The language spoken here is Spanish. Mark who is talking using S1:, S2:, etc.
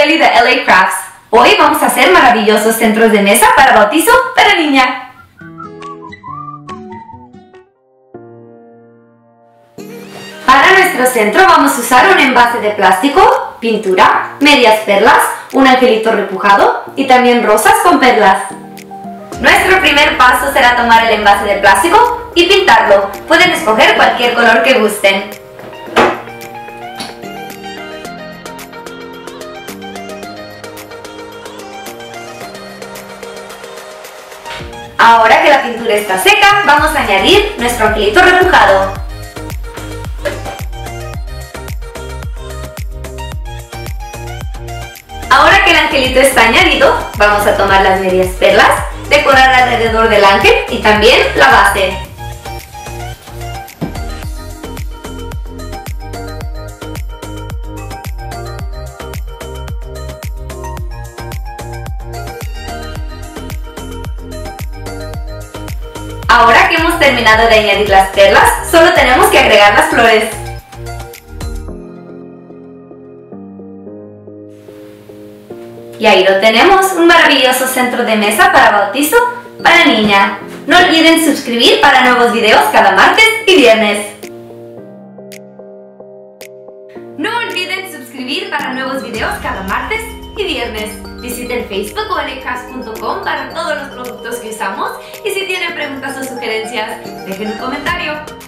S1: Kelly de LA Crafts. Hoy vamos a hacer maravillosos centros de mesa para bautizo para niña. Para nuestro centro vamos a usar un envase de plástico, pintura, medias perlas, un angelito repujado y también rosas con perlas. Nuestro primer paso será tomar el envase de plástico y pintarlo. Pueden escoger cualquier color que gusten. Ahora que la pintura está seca, vamos a añadir nuestro angelito repujado. Ahora que el angelito está añadido, vamos a tomar las medias perlas, decorar alrededor del ángel y también la base. Ahora que hemos terminado de añadir las perlas, solo tenemos que agregar las flores. Y ahí lo tenemos, un maravilloso centro de mesa para bautizo para niña. No olviden suscribir para nuevos videos cada martes y viernes. No olviden suscribir para nuevos videos cada martes y viernes. Visiten Facebook o lacrafts.com para todos los productos que usamos y si tienen preguntas o sugerencias, dejen un comentario.